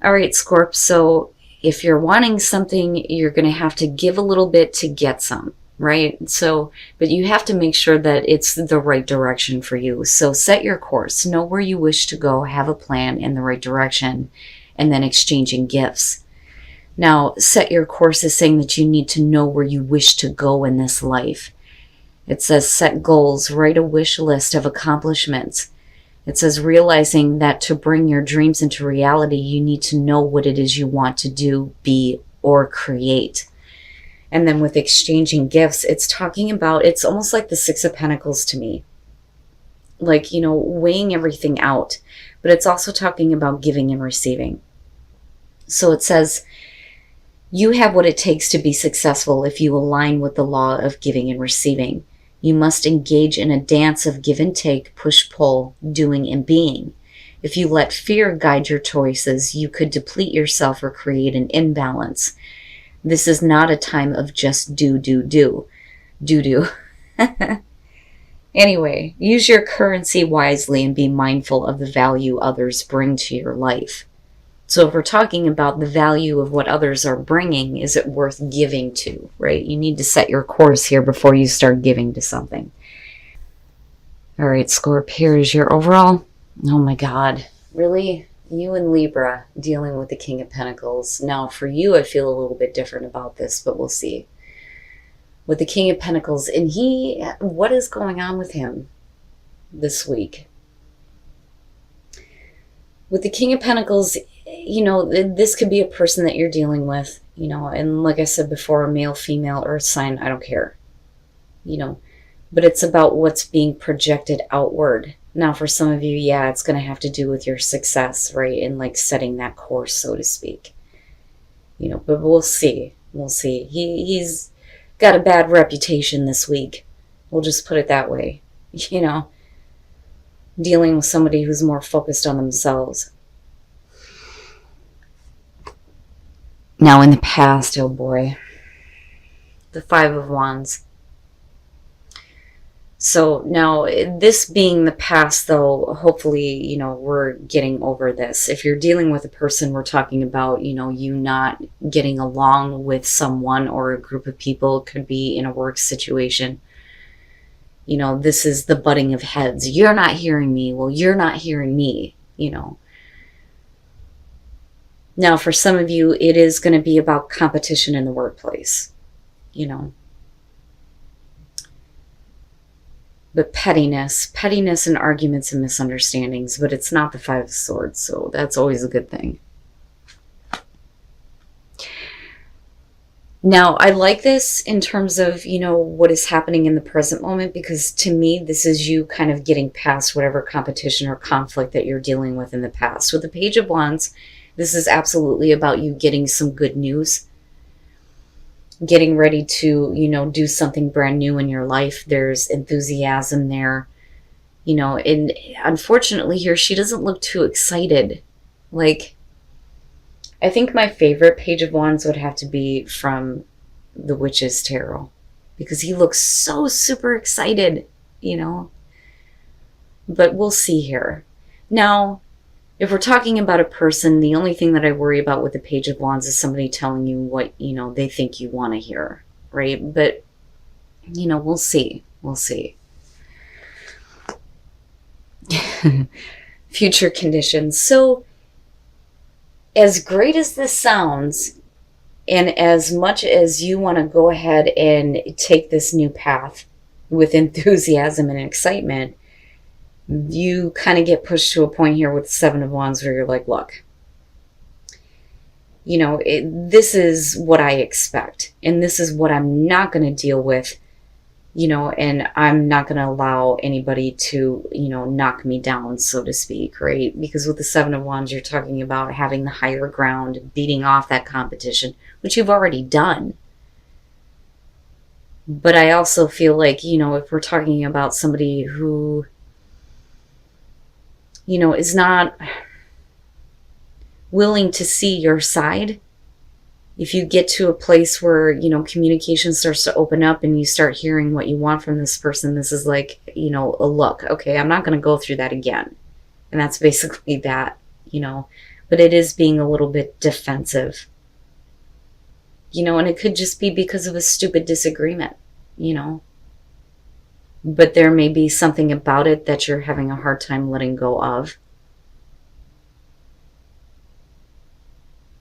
All right, Scorp. So if you're wanting something, you're going to have to give a little bit to get some, right? So, but you have to make sure that it's the right direction for you. So set your course, know where you wish to go, have a plan in the right direction, and then exchanging gifts. Now, set your course is saying that you need to know where you wish to go in this life. It says set goals, write a wish list of accomplishments. It says realizing that to bring your dreams into reality, you need to know what it is you want to do, be, or create. And then with exchanging gifts, it's talking about, it's almost like the Six of Pentacles to me. Like, weighing everything out. But it's also talking about giving and receiving. So it says, you have what it takes to be successful if you align with the law of giving and receiving. You must engage in a dance of give and take, push-pull, doing and being. If you let fear guide your choices, you could deplete yourself or create an imbalance. This is not a time of just do. Anyway, use your currency wisely and be mindful of the value others bring to your life. So if we're talking about the value of what others are bringing, is it worth giving to, right? You need to set your course here before you start giving to something. All right, Scorp, here's your overall. Oh my God, really? You and Libra dealing with the King of Pentacles. Now for you, I feel a little bit different about this, but we'll see. With the King of Pentacles, and what is going on with him this week? With the King of Pentacles, this could be a person that you're dealing with, and like I said before, male, female, earth sign, I don't care, but it's about what's being projected outward. Now, for some of you, yeah, it's going to have to do with your success, right? And like setting that course, so to speak, but we'll see. We'll see. He's got a bad reputation this week. We'll just put it that way, dealing with somebody who's more focused on themselves. Now in the past, oh boy, the Five of Wands. So now this being the past though, hopefully, we're getting over this. If you're dealing with a person, we're talking about, you not getting along with someone or a group of people. It could be in a work situation. This is the butting of heads. You're not hearing me. Well, you're not hearing me, Now, for some of you, it is going to be about competition in the workplace, But pettiness and arguments and misunderstandings, but it's not the Five of Swords, so that's always a good thing. Now, I like this in terms of, what is happening in the present moment, because to me, this is you kind of getting past whatever competition or conflict that you're dealing with in the past. With the Page of Wands, this is absolutely about you getting some good news, getting ready to, do something brand new in your life. There's enthusiasm there, and unfortunately here, she doesn't look too excited. Like, I think my favorite Page of Wands would have to be from the Witch's Tarot, because he looks so super excited, But we'll see here. Now, if we're talking about a person, the only thing that I worry about with the Page of Wands is somebody telling you what, they think you want to hear, right? But, we'll see. We'll see. Future conditions. So, as great as this sounds, and as much as you want to go ahead and take this new path with enthusiasm and excitement, you kind of get pushed to a point here with the Seven of Wands where you're like, look, this is what I expect, and this is what I'm not going to deal with, and I'm not going to allow anybody to, knock me down, so to speak, right? Because with the Seven of Wands, you're talking about having the higher ground, beating off that competition, which you've already done. But I also feel like, if we're talking about somebody who, is not willing to see your side, if you get to a place where, communication starts to open up and you start hearing what you want from this person, this is like, a look, okay, I'm not going to go through that again. And that's basically that, But but it is being a little bit defensive. And it could just be because of a stupid disagreement, But there may be something about it that you're having a hard time letting go of.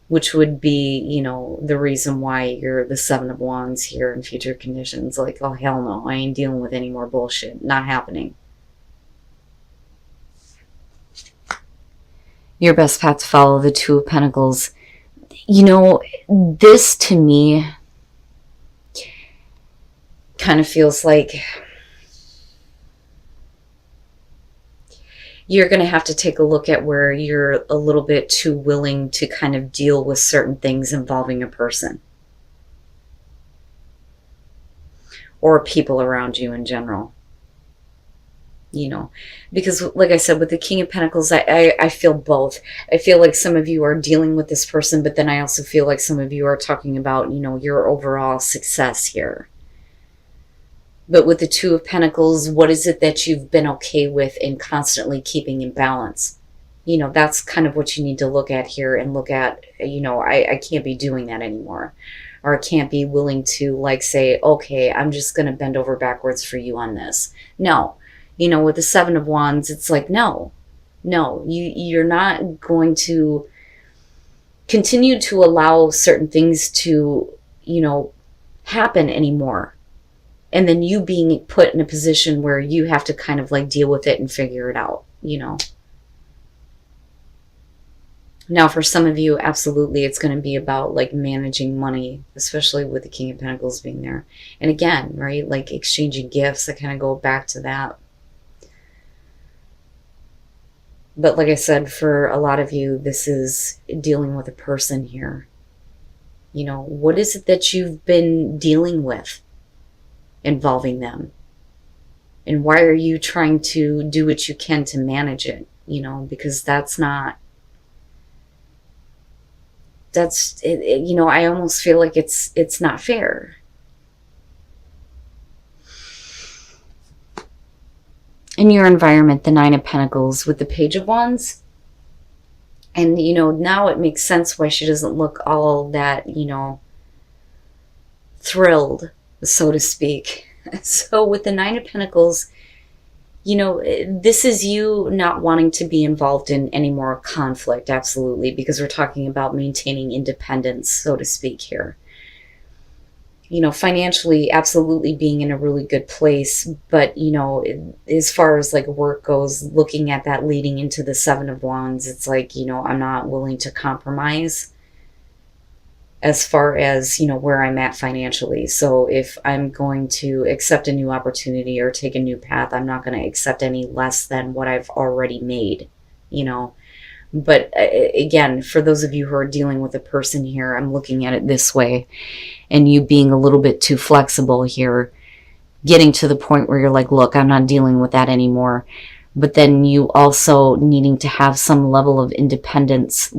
Which would be, the reason why you're the Seven of Wands here in future conditions. Like, oh, hell no, I ain't dealing with any more bullshit. Not happening. Your best path to follow, the Two of Pentacles. This to me kind of feels like you're going to have to take a look at where you're a little bit too willing to kind of deal with certain things involving a person or people around you in general. Because like I said, with the King of Pentacles, I feel both. I feel like some of you are dealing with this person, but then I also feel like some of you are talking about, your overall success here. But with the Two of Pentacles, what is it that you've been okay with and constantly keeping in balance? That's kind of what you need to look at here and look at, I can't be doing that anymore. Or I can't be willing to say, okay, I'm just going to bend over backwards for you on this. No. With the Seven of Wands, it's like, no, you're not going to continue to allow certain things to, happen anymore. And then you being put in a position where you have to kind of deal with it and figure it out, Now, for some of you, absolutely, it's going to be about managing money, especially with the King of Pentacles being there. And again, right, exchanging gifts, I kind of go back to that. But like I said, for a lot of you, this is dealing with a person here. What is it that you've been dealing with involving them? And why are you trying to do what you can to manage it? Because that's not... I almost feel like it's not fair. In your environment, the Nine of Pentacles with the Page of Wands. And, now it makes sense why she doesn't look all that, thrilled, so to speak. So with the Nine of Pentacles, this is you not wanting to be involved in any more conflict, absolutely, because we're talking about maintaining independence, so to speak here. Financially, absolutely being in a really good place. But, as far as work goes, looking at that leading into the Seven of Wands, it's I'm not willing to compromise as far as, where I'm at financially. So if I'm going to accept a new opportunity or take a new path, I'm not going to accept any less than what I've already made, But again, for those of you who are dealing with a person here, I'm looking at it this way. And you being a little bit too flexible here, getting to the point where you're like, look, I'm not dealing with that anymore. But then you also needing to have some level of independence.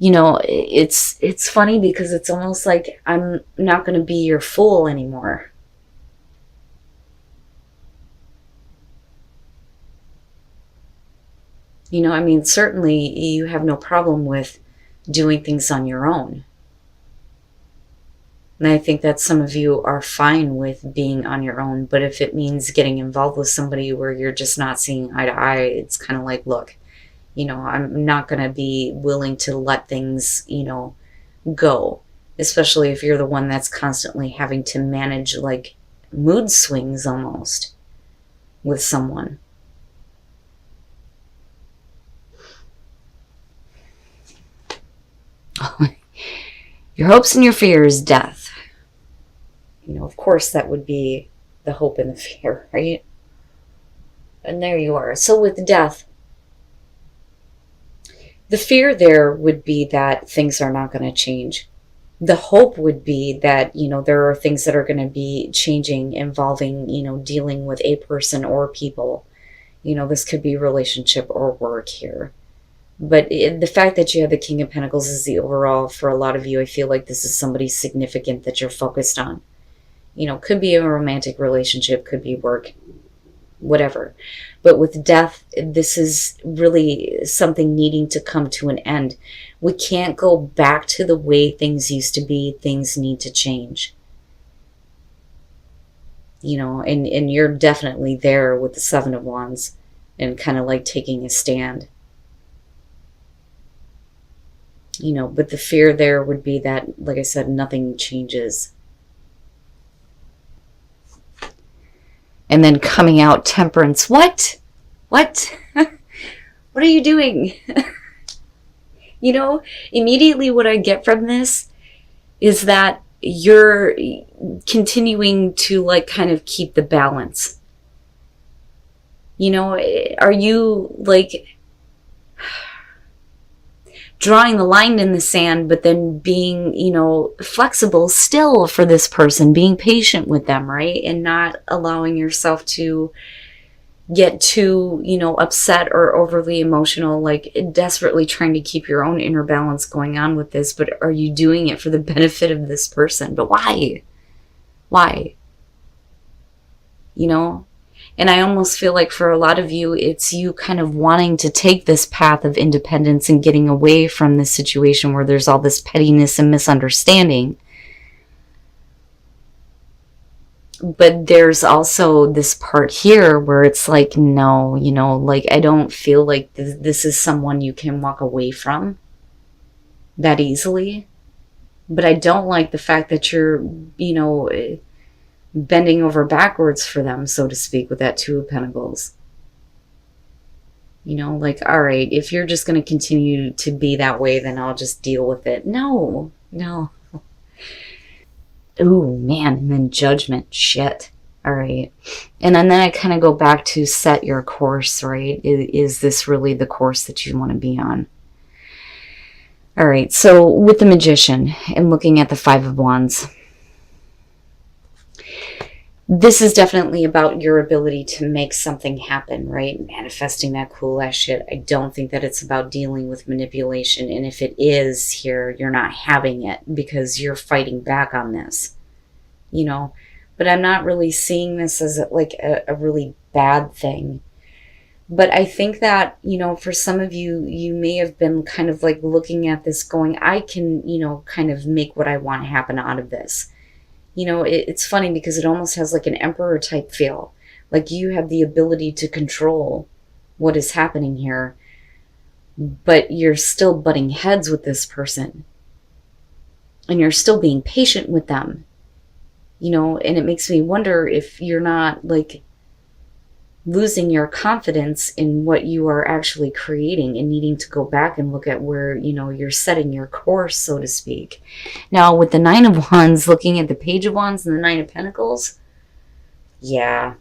It's funny because it's almost like I'm not going to be your fool anymore. Certainly you have no problem with doing things on your own. And I think that some of you are fine with being on your own, but if it means getting involved with somebody where you're just not seeing eye to eye, it's kind of like, look, I'm not going to be willing to let things, go, especially if you're the one that's constantly having to manage mood swings almost with someone. Your hopes and your fears, death. Of course that would be the hope and the fear, right? And there you are. So with death, the fear there would be that things are not going to change. The hope would be that, there are things that are going to be changing involving, dealing with a person or people. This could be relationship or work here. But the fact that you have the King of Pentacles is the overall, for a lot of you, I feel like this is somebody significant that you're focused on. Could be a romantic relationship, could be work. whatever. But with death, this is really something needing to come to an end. We can't go back to the way things used to be. Things need to change. And you're definitely there with the Seven of Wands and kind of like taking a stand. But the fear there would be that, like I said, nothing changes. And then coming out, Temperance. What? What are you doing? Immediately what I get from this is that you're continuing to like kind of keep the balance. Are you like drawing the line in the sand, but then being, flexible still for this person, being patient with them, right? And not allowing yourself to get too, upset or overly emotional, like desperately trying to keep your own inner balance going on with this. But are you doing it for the benefit of this person? But why? Why? And I almost feel like for a lot of you, it's you kind of wanting to take this path of independence and getting away from this situation where there's all this pettiness and misunderstanding. But there's also this part here where it's like, no, like I don't feel like this is someone you can walk away from that easily. But I don't like the fact that you're, bending over backwards for them, so to speak, with that Two of Pentacles. Like, all right, if you're just going to continue to be that way, then I'll just deal with it. No. Ooh, man. And then Judgment. Shit. All right. And then I kind of go back to set your course, right? Is this really the course that you want to be on? All right. So with the Magician and looking at the Five of Wands, this is definitely about your ability to make something happen, right? Manifesting that cool ass shit. I don't think that it's about dealing with manipulation. And if it is here, you're not having it because you're fighting back on this, But I'm not really seeing this as like a really bad thing. But I think that, for some of you, you may have been kind of like looking at this going, I can, kind of make what I want to happen out of this. It's funny because it almost has like an emperor type feel. Like you have the ability to control what is happening here, but you're still butting heads with this person. And you're still being patient with them. And it makes me wonder if you're not like losing your confidence in what you are actually creating and needing to go back and look at where, you're setting your course, so to speak. Now, with the Nine of Wands, looking at the Page of Wands and the Nine of Pentacles, yeah.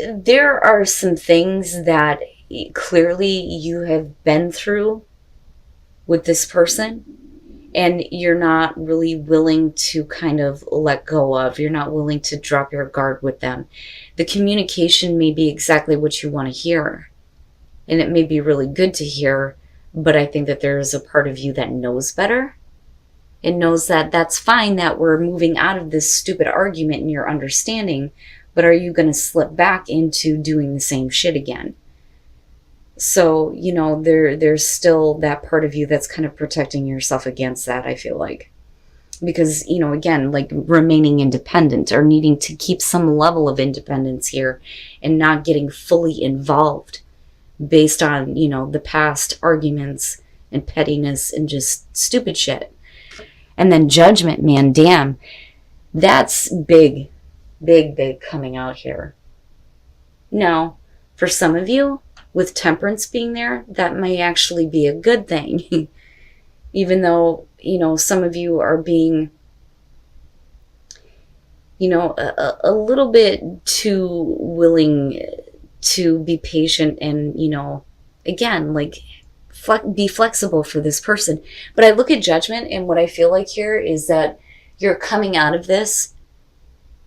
There are some things that clearly you have been through with this person, and you're not really willing to kind of let go of. You're not willing to drop your guard with them. The communication may be exactly what you want to hear. And it may be really good to hear, but I think that there is a part of you that knows better. It knows that that's fine, that we're moving out of this stupid argument and your understanding, but are you going to slip back into doing the same shit again? So, there's still that part of you that's kind of protecting yourself against that, I feel like. Because, again, like remaining independent or needing to keep some level of independence here and not getting fully involved based on, the past arguments and pettiness and just stupid shit. And then Judgment, man, damn. That's big coming out here. Now, for some of you, with Temperance being there, that may actually be a good thing. Even though, some of you are being, a little bit too willing to be patient and, again, like be flexible for this person. But I look at Judgment, and what I feel like here is that you're coming out of this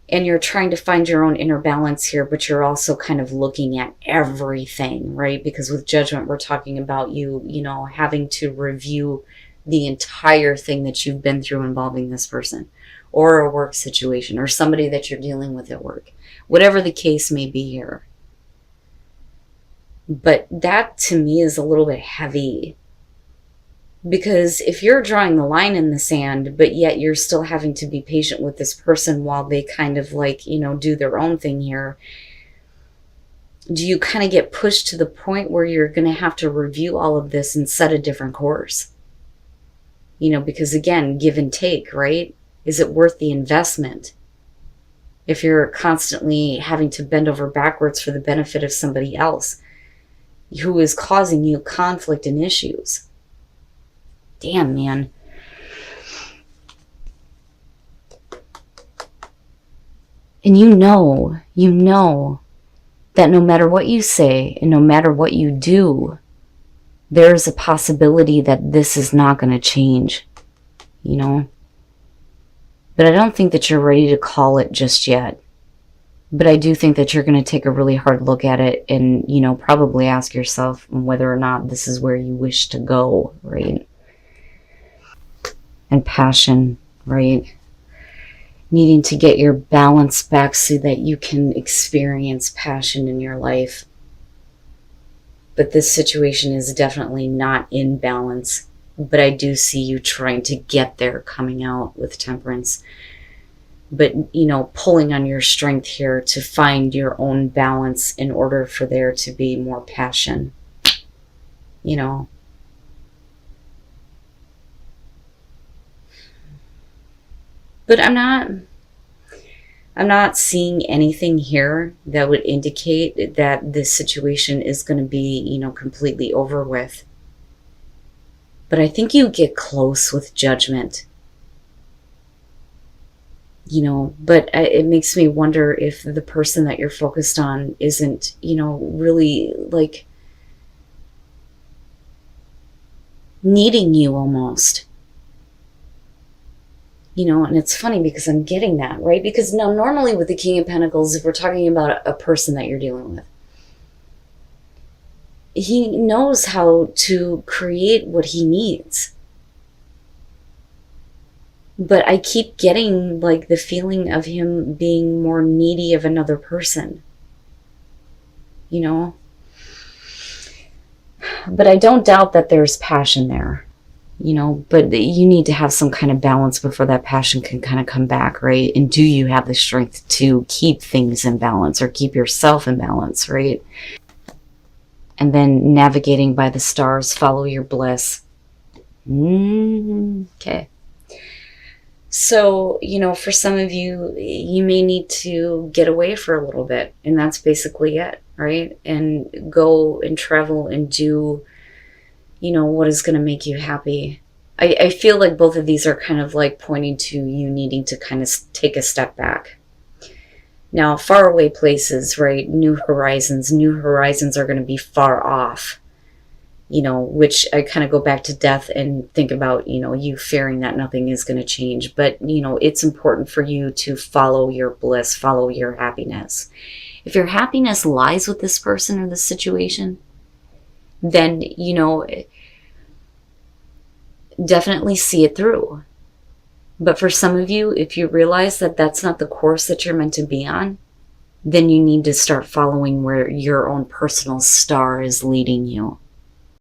and you're trying to find your own inner balance here, but you're also kind of looking at everything, right? Because with Judgment, we're talking about you, having to review the entire thing that you've been through involving this person, or a work situation, or somebody that you're dealing with at work, whatever the case may be here. But that to me is a little bit heavy. Because if you're drawing the line in the sand, but yet you're still having to be patient with this person while they kind of like, you know, do their own thing here, do you kind of get pushed to the point where you're going to have to review all of this and set a different course? You know, because again, give and take, right? Is it worth the investment? If you're constantly having to bend over backwards for the benefit of somebody else who is causing you conflict and issues. Damn, man. And you know that no matter what you say and no matter what you do, there is a possibility that this is not going to change, you know? But I don't think that you're ready to call it just yet. But I do think that you're going to take a really hard look at it and, you know, probably ask yourself whether or not this is where you wish to go, right? And passion, right? Needing to get your balance back so that you can experience passion in your life. But this situation is definitely not in balance. But I do see you trying to get there, coming out with temperance. But, you know, pulling on your strength here to find your own balance in order for there to be more passion. You know. But I'm not seeing anything here that would indicate that this situation is going to be, you know, completely over with. But I think you get close with judgment. You know, but it makes me wonder if the person that you're focused on isn't, you know, really like needing you almost. You know, and it's funny because I'm getting that, right? Because now normally with the King of Pentacles, if we're talking about a person that you're dealing with, he knows how to create what he needs. But I keep getting like the feeling of him being more needy of another person. You know? But I don't doubt that there's passion there. You know, but you need to have some kind of balance before that passion can kind of come back, right? And do you have the strength to keep things in balance or keep yourself in balance, right? And then navigating by the stars, follow your bliss. Okay. So, you know, for some of you, you may need to get away for a little bit. And that's basically it, right? And go and travel and do, you know, what is going to make you happy. I feel like both of these are kind of like pointing to you needing to kind of take a step back. Now, faraway places, right? New horizons are going to be far off, you know, which I kind of go back to death and think about, you know, you fearing that nothing is going to change. But, you know, it's important for you to follow your bliss, follow your happiness. If your happiness lies with this person or this situation, then, you know, definitely see it through. But for some of you, if you realize that that's not the course that you're meant to be on, then you need to start following where your own personal star is leading you.